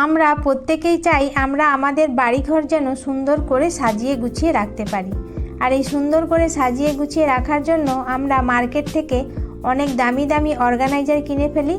আমরা প্রত্যেকেই চাই আমরা আমাদের বাড়িঘর যেন সুন্দর করে সাজিয়ে গুছিয়ে রাখতে পারি। আর এই সুন্দর করে সাজিয়ে গুছিয়ে রাখার জন্য আমরা মার্কেট থেকে অনেক দামি দামি অর্গানাইজার কিনে ফেলি,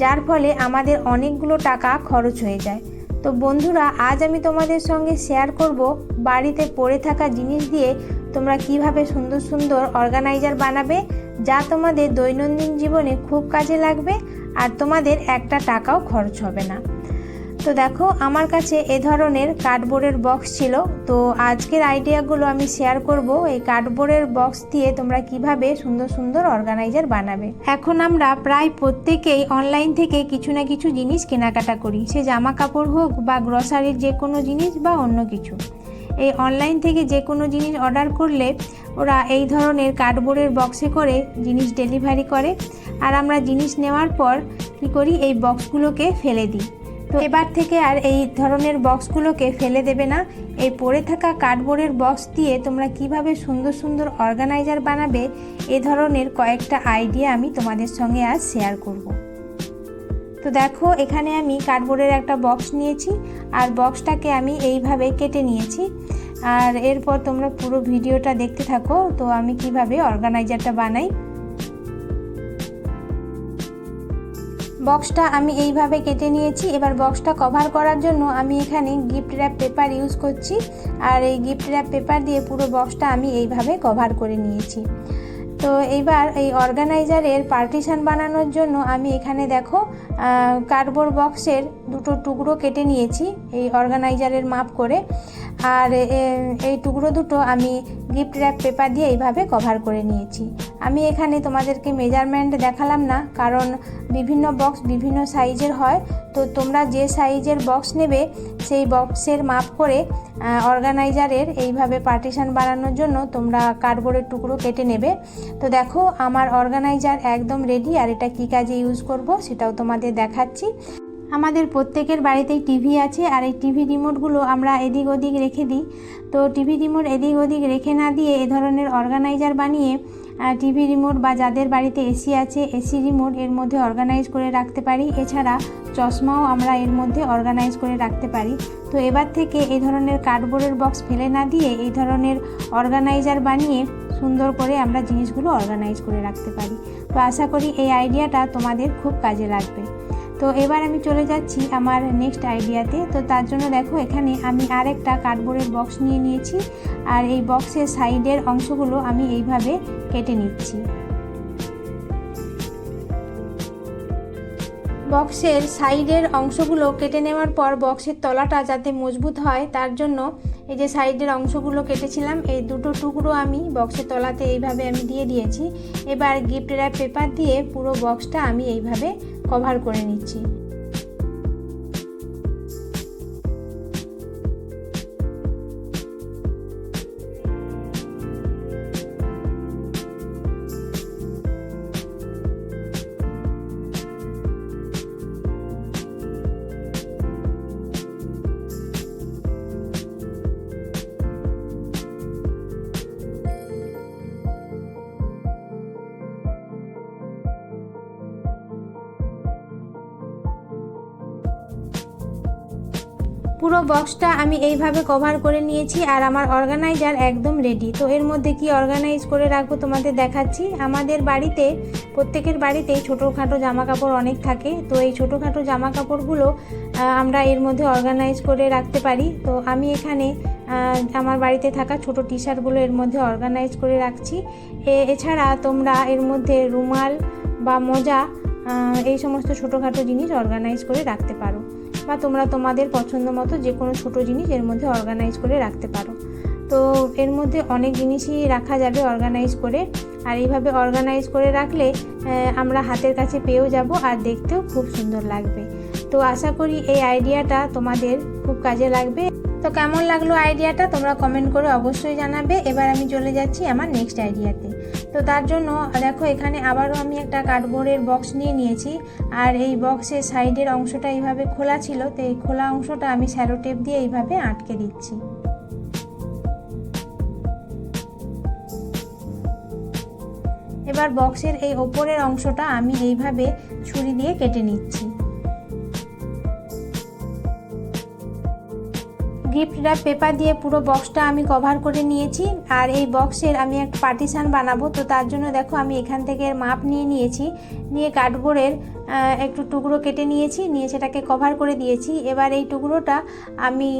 যার ফলে আমাদের অনেকগুলো টাকা খরচ হয়ে যায়। তো বন্ধুরা, আজ আমি তোমাদের সঙ্গে শেয়ার করব বাড়িতে পড়ে থাকা জিনিস দিয়ে তোমরা কিভাবে সুন্দর সুন্দর অর্গানাইজার বানাবে, যা তোমাদের দৈনন্দিন জীবনে খুব কাজে লাগবে আর তোমাদের একটা টাকাও খরচ হবে না। তো দেখো, আমার কাছে এ ধরনের কার্ডবোর্ডের বক্স ছিল। তো আজকের আইডিয়াগুলো আমি শেয়ার করব এই কার্ডবোর্ডের বক্স দিয়ে তোমরা কিভাবে সুন্দর সুন্দর অর্গানাইজার বানাবে। এখন আমরা প্রায় প্রত্যেকেই অনলাইন থেকে কিছু না কিছু জিনিস কেনাকাটা করি, সে জামা কাপড় হোক বা গ্রসারির যে কোনো জিনিস বা অন্য কিছু। এই অনলাইন থেকে যে কোনো জিনিস অর্ডার করলে ওরা এই ধরনের কার্ডবোর্ডের বক্সে করে জিনিস ডেলিভারি করে, আর আমরা জিনিস নেওয়ার পর কী করি, এই বক্সগুলোকে ফেলে দিই। তো এবার থেকে আর এই ধরনের বক্সগুলোকে ফেলে দেবে না। এই পড়ে থাকা কার্ডবোর্ডের বক্স দিয়ে তোমরা কিভাবে সুন্দর সুন্দর অর্গানাইজার বানাবে, এ ধরনের কয়েকটা আইডিয়া আমি তোমাদের সঙ্গে আজ শেয়ার করব। তো দেখো, এখানে আমি কার্ডবোর্ডের একটা বক্স নিয়েছি আর বক্সটাকে আমি এইভাবে কেটে নিয়েছি। আর এরপর তোমরা পুরো ভিডিওটা দেখতে থাকো তো আমি কিভাবে অর্গানাইজারটা বানাই। বক্সটা আমি এইভাবে কেটে নিয়েছি। এবার বক্সটা কভার করার জন্য আমি এখানে গিফট র্যাপ পেপার ইউজ করছি, আর এই গিফট র্যাপ পেপার দিয়ে পুরো বক্সটা আমি এইভাবে কভার করে নিয়েছি। তো এইবার এই অর্গানাইজারের পার্টিশন বানানোর জন্য আমি এখানে দেখো কার্ডবোর্ড বক্সের দুটো টুকরো কেটে নিয়েছি এই অর্গানাইজারের মাপ করে, আর এই টুকরো দুটো আমি গিফট র্যাপ পেপার দিয়ে এইভাবে কভার করে নিয়েছি। আমি এখানে তোমাদেরকে মেজারমেন্ট দেখালাম না, কারণ বিভিন্ন বক্স বিভিন্ন সাইজের হয়। তো তোমরা যে সাইজের বক্স নেবে সেই বক্সের মাপ করে অর্গানাইজারের এইভাবে পার্টিশন বানানোর জন্য তোমরা কার্ডবোর্ডের টুকরো কেটে নেবে। তো দেখো, আমার অর্গানাইজার একদম রেডি, আর এটা কী কাজে ইউজ করব সেটাও তোমাদের দেখাচ্ছি। আমাদের প্রত্যেকের বাড়িতেই টিভি আছে, আর এই টিভি রিমোটগুলো আমরা এদিক ওদিক রেখে দিই। তো টিভি রিমোট এদিক ওদিক রেখে না দিয়ে এ ধরনের অর্গানাইজার বানিয়ে টিভি রিমোট বা যাদের বাড়িতে এসি আছে এসি রিমোট এর মধ্যে অর্গানাইজ করে রাখতে পারি। এছাড়া চশমাও আমরা এর মধ্যে অর্গানাইজ করে রাখতে পারি। তো এবার থেকে এই ধরনের কার্ডবোর্ডের বক্স ফেলে না দিয়ে এই ধরনের অর্গানাইজার বানিয়ে সুন্দর করে আমরা জিনিসগুলো অর্গানাইজ করে রাখতে পারি। তো আশা করি এই আইডিয়াটা তোমাদের খুব কাজে লাগবে। তো এবার আমি চলে যাচ্ছি আমার নেক্সট আইডিয়াতে। তো তার জন্য দেখো, এখানে আমি আরেকটা কার্ডবোর্ডের বক্স নিয়ে নিয়েছি, আর এই বক্সের সাইডের অংশগুলো আমি এইভাবে কেটে নিচ্ছি। বক্সের সাইডের অংশগুলো কেটে নেওয়ার পর বক্সের তলাটা যাতে মজবুত হয় তার জন্য এই যে সাইডের অংশগুলো কেটেছিলাম এই দুটো টুকরো আমি বক্সের তলাতে এইভাবে আমি দিয়ে দিয়েছি। এবার গিফট র্যাপ পেপার দিয়ে পুরো বক্সটা আমি এইভাবে কভার করে নিচ্ছি। পুরো বক্সটা আমি এইভাবে কভার করে নিয়েছি, আর আমার অর্গানাইজার একদম রেডি। তো এর মধ্যে কি অর্গানাইজ করে রাখবো তোমাদের দেখাচ্ছি। আমাদের বাড়িতে প্রত্যেকের বাড়িতেই ছোটোখাটো জামা কাপড় অনেক থাকে। তো এই ছোটোখাটো জামা কাপড়গুলো আমরা এর মধ্যে অর্গানাইজ করে রাখতে পারি। তো আমি এখানে আমার বাড়িতে থাকা ছোটো টি শার্টগুলো এর মধ্যে অর্গানাইজ করে রাখছি। এছাড়া তোমরা এর মধ্যে রুমাল বা মোজা এই সমস্ত ছোটোখাটো জিনিস অর্গানাইজ করে রাখতে পারো, বা তোমরা তোমাদের পছন্দ মতো যে কোনো ছোটো জিনিস এর মধ্যে অর্গানাইজ করে রাখতে পারো। তো এর মধ্যে অনেক জিনিসই রাখা যাবে অর্গানাইজ করে, আর এইভাবে অর্গানাইজ করে রাখলে আমরা হাতের কাছে পেয়েও যাব আর দেখতেও খুব সুন্দর লাগবে। তো আশা করি এই আইডিয়াটা তোমাদের খুব কাজে লাগবে। তো কেমন লাগলো আইডিয়াটা তোমরা কমেন্ট করে অবশ্যই জানাবে। এবার আমি চলে যাচ্ছি আমার নেক্সট আইডিয়াতে। তো তার জন্য দেখো, এখানে আবারও আমি একটা কার্ডবোর্ডের বক্স নিয়ে নিয়েছি, আর এই বক্সের সাইডের অংশটা এইভাবে খোলা ছিল। তো এই খোলা অংশটা আমি স্যালো টেপ দিয়ে এইভাবে আটকে দিচ্ছি। এবার বক্সের এই ওপরের অংশটা আমি এইভাবে ছুরি দিয়ে কেটে নিচ্ছি। গিফট র্যাপ পেপার দিয়ে পুরো বক্সটা আমি কভার করে নিয়েছি। আর এই বক্সের আমি একটা পার্টিশান বানাবো, তো তার জন্য দেখো আমি এখান থেকে মাপ নিয়েছি, নিয়ে কার্ডবোর্ডের একটু টুকরো কেটে নিয়েছি, নিয়ে সেটাকে কভার করে দিয়েছি। এবার এই টুকরোটা আমি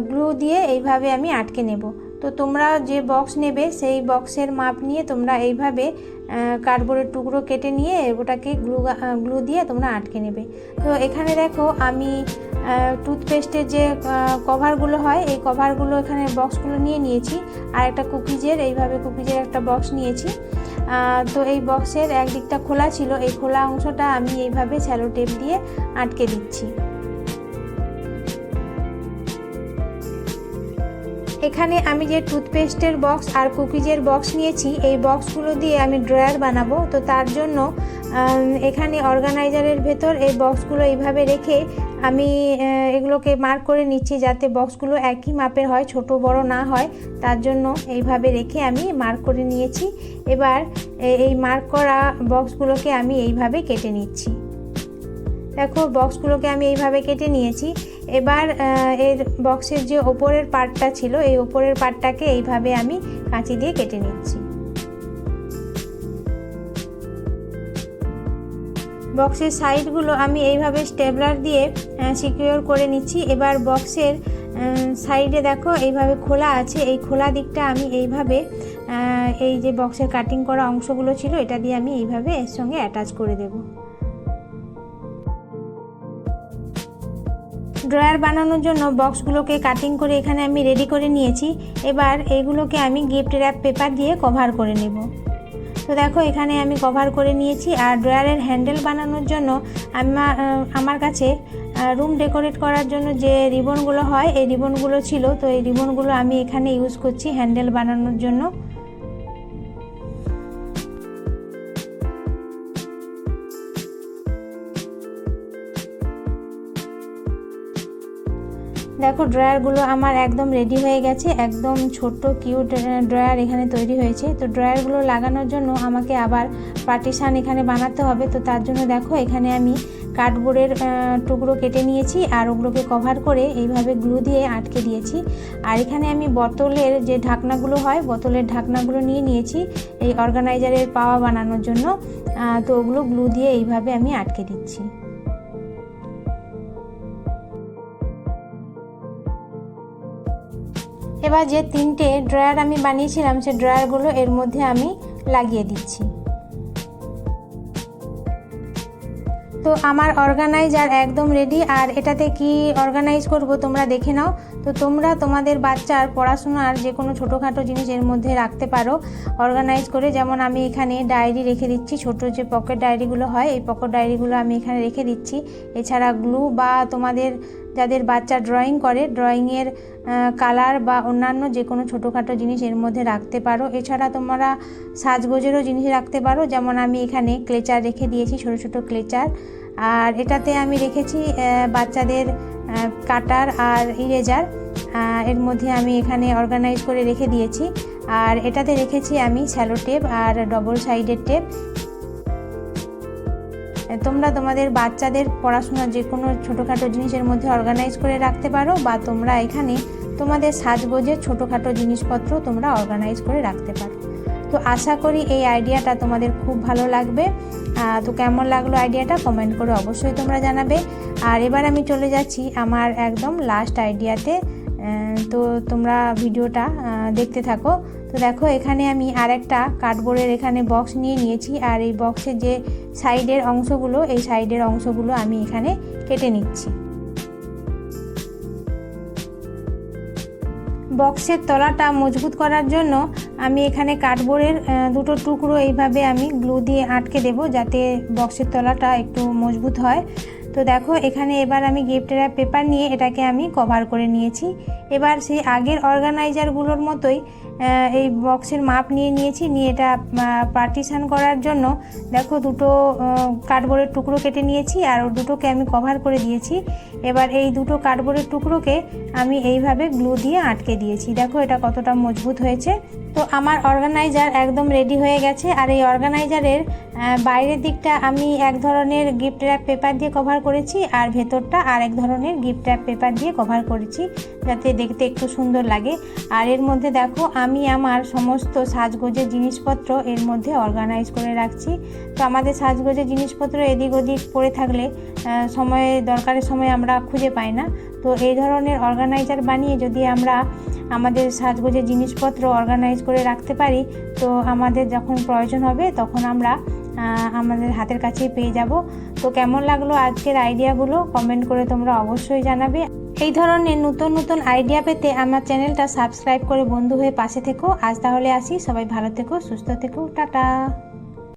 গ্লু দিয়ে এইভাবে আমি আটকে নেব। তো তোমরা যে বক্স নেবে সেই বক্সের মাপ নিয়ে তোমরা এইভাবে কার্ডবোর্ডের টুকরো কেটে নিয়ে ওটাকে গ্লু দিয়ে তোমরা আটকে নেবে। তো এখানে দেখো আমি টুথপেস্টের যে কভারগুলো হয় এই কভারগুলো এখানে বক্সগুলো নিয়েছি, আর একটা কুকিজের একটা বক্স নিয়েছি। তো এই বক্সের একদিকটা খোলা ছিল, এই খোলা অংশটা আমি এইভাবে স্যালো টেপ দিয়ে আটকে দিচ্ছি। এখানে আমি যে টুথপেস্টের বক্স আর কুকিজের বক্স নিয়েছি এই বক্সগুলো দিয়ে আমি ড্রয়ার বানাবো। তো তার জন্য এখানে অর্গানাইজারের ভেতর এই বক্সগুলো এইভাবে রেখে আমি এগুলোকে মার্ক করে নিচ্ছি, যাতে বক্সগুলো একই মাপের হয়, ছোট বড় না হয়। তার জন্য এইভাবে রেখে আমি মার্ক করে নিয়েছি। এবার এই মার্ক করা বক্সগুলোকে আমি এইভাবে কেটে নিচ্ছি। দেখো বক্সগুলোকে আমি এইভাবে কেটে নিয়েছি। এবার এর বক্সের যে ওপরের পার্টটা ছিল এই ওপরের পার্টটাকে এইভাবে আমি কাঁচি দিয়ে কেটে নিচ্ছি। বক্সের সাইডগুলো আমি এইভাবে স্টেপলার দিয়ে সিকিউর করে নিচ্ছি। এবার বক্সের সাইডে দেখো এইভাবে খোলা আছে, এই খোলা দিকটা আমি এইভাবে এই যে বক্সের কাটিং করা অংশগুলো ছিল এটা দিয়ে আমি এইভাবে এর সঙ্গে অ্যাটাচ করে দেব। ড্রয়ার বানানোর জন্য বক্সগুলোকে কাটিং করে এখানে আমি রেডি করে নিয়েছি। এবার এইগুলোকে আমি গিফট র্যাপ পেপার দিয়ে কভার করে নেব। তো দেখো এখানে আমি কভার করে নিয়েছি। আর ড্রয়ারের হ্যান্ডেল বানানোর জন্য আমার কাছে রুম ডেকোরেট করার জন্য যে রিবনগুলো হয় এই রিবনগুলো ছিল, তো এই রিবনগুলো আমি এখানে ইউজ করছি হ্যান্ডেল বানানোর জন্য। দেখো ড্রয়ারগুলো আমার একদম রেডি হয়ে গেছে, একদম ছোট্ট কিউট ড্রয়ার এখানে তৈরি হয়েছে। তো ড্রয়ারগুলো লাগানোর জন্য আমাকে আবার পার্টিশান এখানে বানাতে হবে। তো তার জন্য দেখো এখানে আমি কার্ডবোর্ডের টুকরো কেটে নিয়েছি আর ওগুলোকে কভার করে এইভাবে গ্লু দিয়ে আটকে দিয়েছি। আর এখানে আমি বোতলের যে ঢাকনাগুলো হয় বোতলের ঢাকনাগুলো নিয়েছি এই অর্গানাইজারের পাওয়া বানানোর জন্য। তো ওগুলো গ্লু দিয়ে এইভাবে আমি আটকে দিচ্ছি। এবার যে তিনটে ড্রয়ার আমি বানিয়েছিলাম সেই ড্রয়ারগুলো এর মধ্যে আমি লাগিয়ে দিচ্ছি। তো আমার অর্গানাইজার একদম রেডি। আর এটাতে কি অর্গানাইজ করব তোমরা দেখে নাও। তো তোমরা তোমাদের বাচ্চার পড়াশোনার যে কোনো ছোটোখাটো জিনিস এর মধ্যে রাখতে পারো অর্গানাইজ করে। যেমন আমি এখানে ডায়েরি রেখে দিচ্ছি, ছোটো যে পকেট ডায়েরিগুলো হয় এই পকেট ডায়েরিগুলো আমি এখানে রেখে দিচ্ছি। এছাড়া গ্লু বা তোমাদের যাদের বাচ্চা ড্রয়িং করে ড্রয়িংয়ের কালার বা অন্যান্য যে কোনো ছোটোখাটো জিনিস এর মধ্যে রাখতে পারো। এছাড়া তোমরা সাজগোজেরও জিনিস রাখতে পারো, যেমন আমি এখানে ক্লেচার রেখে দিয়েছি, ছোটো ছোটো ক্লেচার। আর এটাতে আমি রেখেছি বাচ্চাদের কাটার আর ইরেজার, এর মধ্যে আমি এখানে অর্গানাইজ করে রেখে দিয়েছি। আর এটাতে রেখেছি আমি স্যালো টেপ আর ডবল সাইডের টেপ। তোমরা তোমাদের বাচ্চাদের পড়াশোনার যে কোনো ছোটোখাটো জিনিসের মধ্যে অর্গানাইজ করে রাখতে পারো, বা তোমরা এখানে তোমাদের সাজগোজের ছোটোখাটো জিনিসপত্র তোমরা অর্গানাইজ করে রাখতে পারো। তো আশা করি এই আইডিয়াটা তোমাদের খুব ভালো লাগবে। তো কেমন লাগলো আইডিয়াটা কমেন্ট করে অবশ্যই তোমরা জানাবে। আর এবার আমি চলে যাচ্ছি আমার একদম লাস্ট আইডিয়াতে। তো তোমরা ভিডিওটা দেখতে থাকো। তো দেখো এখানে আমি আরেকটা কার্ডবোর্ডের এখানে বক্স নিয়েছি। আর এই বক্সের যে সাইডের অংশগুলো এই সাইডের অংশগুলো আমি এখানে কেটে নিচ্ছি। বক্সের তলাটা মজবুত করার জন্য আমি এখানে কার্ডবোর্ডের দুটো টুকরো এইভাবে আমি গ্লু দিয়ে আটকে দেব, যাতে বক্সের তলাটা একটু মজবুত হয়। তো দেখো এখানে এবার আমি গিফট র্যাপ পেপার নিয়ে এটাকে আমি কভার করে নিয়েছি। এবার সেই আগের অর্গানাইজারগুলোর মতোই এই বক্সের মাপ নিয়েছি, নিয়ে এটা পার্টিশন করার জন্য দেখো দুটো কার্ডবোর্ডের টুকরো কেটে নিয়েছি আর দুটোকে আমি কভার করে দিয়েছি। এবার এই দুটো কার্ডবোর্ডের টুকরোকে আমি এইভাবে গ্লু দিয়ে আটকে দিয়েছি। দেখো এটা কতটা মজবুত হয়েছে। তো আমার অর্গানাইজার একদম রেডি হয়ে গেছে। আর এই অর্গানাইজারের বাইরের দিকটা আমি এক ধরনের গিফট র্যাপ পেপার দিয়ে কভার করেছি আর ভেতরটা আর এক ধরনের গিফট র্যাপ পেপার দিয়ে কভার করেছি, যাতে দেখতে একটু সুন্দর লাগে। আর এর মধ্যে দেখো আমি আমার সমস্ত সাজগোজের জিনিসপত্র এর মধ্যে অর্গানাইজ করে রাখছি। তো আমাদের সাজগোজের জিনিসপত্র এদিক ওদিক পড়ে থাকলে দরকারের সময় আমরা খুঁজে পাই না। তো এই ধরনের অর্গানাইজার বানিয়ে যদি আমরা আমাদের সাজগোজের জিনিসপত্র অর্গানাইজ করে রাখতে পারি, তো আমাদের যখন প্রয়োজন হবে তখন আমরা আমাদের হাতের কাছেই পেয়ে যাব। তো কেমন লাগলো আজকের আইডিয়াগুলো কমেন্ট করে তোমরা অবশ্যই জানাবে। এই ধরনের নতুন নতুন আইডিয়া পেতে আমার চ্যানেলটা সাবস্ক্রাইব করে বন্ধু হয়ে পাশে থেকো। আজ তাহলে আসি, সবাই ভালো থেকো, সুস্থ থেকো, টাটা।